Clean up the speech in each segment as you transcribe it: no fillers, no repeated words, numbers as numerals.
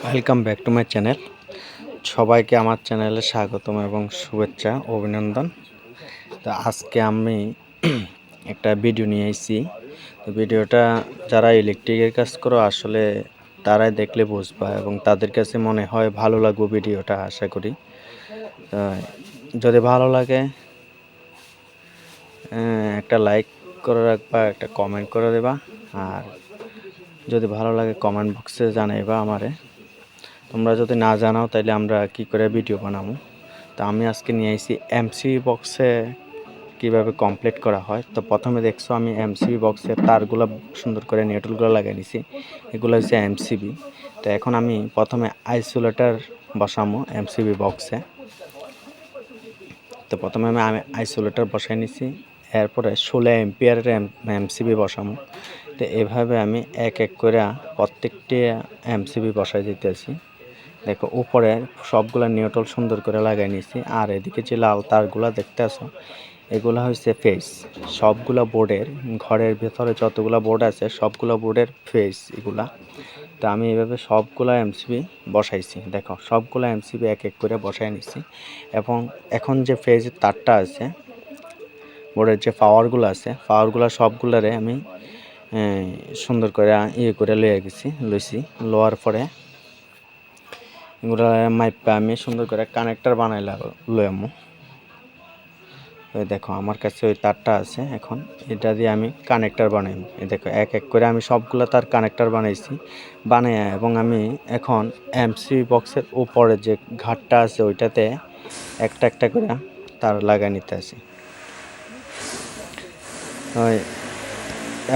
Welcome back to my channel. সবাইকে আমার চ্যানেলে স্বাগতম এবং শুভেচ্ছা অভিনন্দন। তো আজকে আমি একটা ভিডিও নিয়ে এসেছি। তো ভিডিওটা যারা ইলেকট্রিকের কাজ করো আসলে তারাই দেখলে বুঝবা এবং তাদের কাছে মনে হয় ভালো লাগবে ভিডিওটা, আশা করি। তো যদি ভালো লাগে একটা লাইক করে রাখবা, একটা কমেন্ট করে দেবা, আর যদি ভালো লাগে কমেন্ট বক্সে জানাইবা আমারে। তোমরা যদি না জানাও তাহলে আমরা কি করে ভিডিও বানাবো। তো আমি আজকে নিয়ে আসি এমসিবি বক্সে কিভাবে কমপ্লিট করা হয়। তো প্রথমে দেখছো আমি এমসিবি বক্সের তারগুলো সুন্দর করে নিউট্রালগুলো লাগিয়ে নিছি। এগুলো হচ্ছে এমসিবি। তো এখন আমি প্রথমে আইসোলেটর বসাবো এমসিবি বক্সে। তো প্রথমে আমি আইসোলেটর বসাই নিছি, এরপরে 16 এম্পিয়ারের এমসিবি বসাবো। তো এভাবে আমি এক এক করে প্রত্যেকটি এমসিবি বসাই দিতেছি। দেখো উপরে সবগুলা নিউট্রাল সুন্দর করে লাগাই নিছি। আর এদিকে যে লাল তারগুলা দেখতে আসো, এগুলা হচ্ছে ফেস। সবগুলা বোর্ডের, ঘরের ভেতরে যতগুলা বোর্ড আছে সবগুলা বোর্ডের ফেস এগুলা। তো আমি এভাবে সবগুলা এমসিবি বসাইছি। দেখো সবগুলা এমসিবি এক এক করে বসাই নিছি। এবং এখন যে ফেজের তারটা আছে, বোর্ডের যে পাওয়ারগুলো আছে, পাওয়ারগুলো সবগুলারে আমি সুন্দর করে করে লইছি। লোয়ার পরে এগুলো মাইপা আমি সুন্দর করে কানেক্টর বানাইলাম লইয়ামু। ওই দেখো আমার কাছে ওই তারটা আছে, এখন এটা দিয়ে আমি কানেক্টর বানাইব। এই দেখো এক এক করে আমি সবগুলো তার কানেক্টর বানাইছি বানাইয়া, এবং আমি এখন এমসি বক্সের উপরে যে ঘাটটা আছে ওইটাতে একটা একটা করে তার লাগাই নিতে আসি। ওই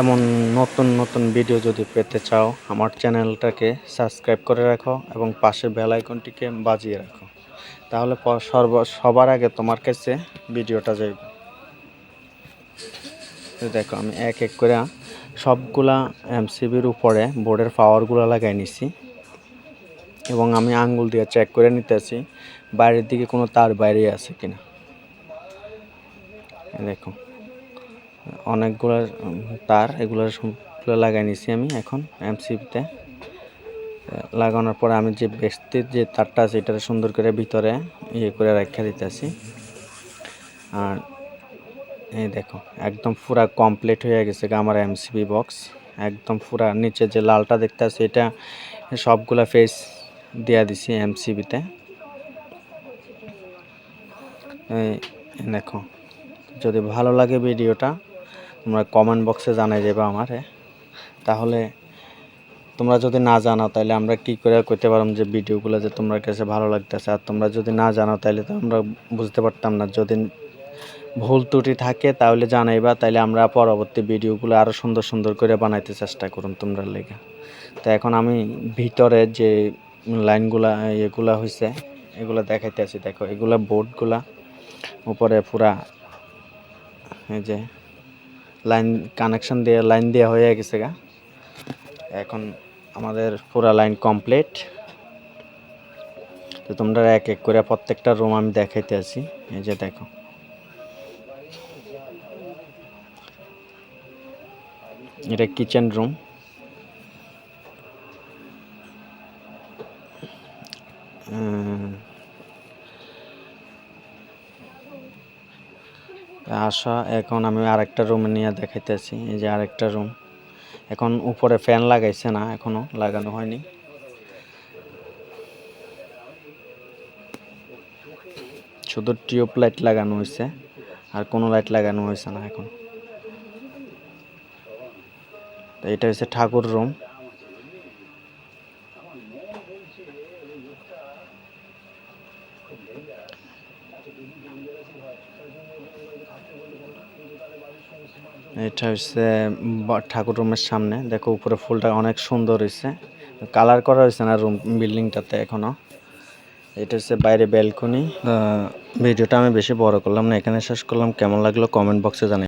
এমন নতুন নতুন ভিডিও যদি পেতে চাও আমার চ্যানেলটাকে সাবস্ক্রাইব করে রাখো এবং পাশে বেল আইকনটিকে বাজিয়ে রাখো, তাহলে সবার আগে তোমার কাছে ভিডিওটা যাইবে। দেখো আমি এক এক করে সবগুলা এমসিবির উপরে বোর্ডের পাওয়ারগুলো লাগাই নিছি, এবং আমি আঙ্গুল দিয়ে চেক করে নিতেছি বাইরের দিকে কোনো তার বাইরে আছে কিনা। দেখো অনেকগুলো তার, এগুলো সবগুলো লাগাই নিছি আমি এখন এমসিবিতে। লাগানোর পরে আমি যে বেস্তির যে তারটা আছে এটা সুন্দর করে ভিতরে করে রেখে দিতেছি। আর এই দেখো একদম পুরা কমপ্লিট হয়ে গেছে আমার এমসিবি বক্স। একদম পুরা নিচে যে লালটা দেখতে আছে এটা সবগুলা ফেস দেয়া দিছি এমসিবিতে। দেখো যদি ভালো লাগে ভিডিওটা তোমরা কমেন্ট বক্সে জানাই দেবে আমারে। তাহলে তোমরা যদি না জানাও তাহলে আমরা কি করে করতে পারলাম যে ভিডিওগুলো যে তোমার কাছে ভালো লাগতেছে। আর তোমরা যদি না জানাও তাহলে তো আমরা বুঝতে পারতাম না। যদি ভুল ত্রুটি থাকে তাহলে জানাইবা, তাইলে আমরা পরবর্তী ভিডিওগুলো আরও সুন্দর সুন্দর করে বানাইতে চেষ্টা করুন তোমরা লেগে। তো এখন আমি ভিতরে যে লাইনগুলা এগুলা হয়েছে এগুলো দেখাইতে আছি। দেখো এগুলা বোর্ডগুলা উপরে পুরা এই যে লাইন কানেকশন দিয়ে লাইন দেওয়া হয়ে গেছে গা। এখন আমাদের পুরা লাইন কমপ্লিট। তো তোমরা এক এক করে প্রত্যেকটা রুম আমি দেখাইতে আছি। এই যে দেখো এটা কিচেন রুম। আসা এখন আমি আরেকটা রুমে নিয়ে দেখাইতেছি। এই যে আরেকটা রুম, এখন উপরে ফ্যান লাগাইছে না, এখনো লাগানো হয়নি। শুধু টিউব লাইট লাগানো হয়েছে, আর কোনো লাইট লাগানো হয়েছে না এখন। তো এটা হচ্ছে ঠাকুর রুম। এটা হচ্ছে ঠাকুর রুমের সামনে। দেখো উপরে ফুলটা অনেক সুন্দর হয়েছে, কালার করা হয়েছে না রুম বিল্ডিংটাতে এখনো। এটা হচ্ছে বাইরে ব্যালকনি। ভিডিওটা আমি বেশি বড় করলাম না, এখানে শেষ করলাম। কেমন লাগলো কমেন্ট বক্সে জানাই।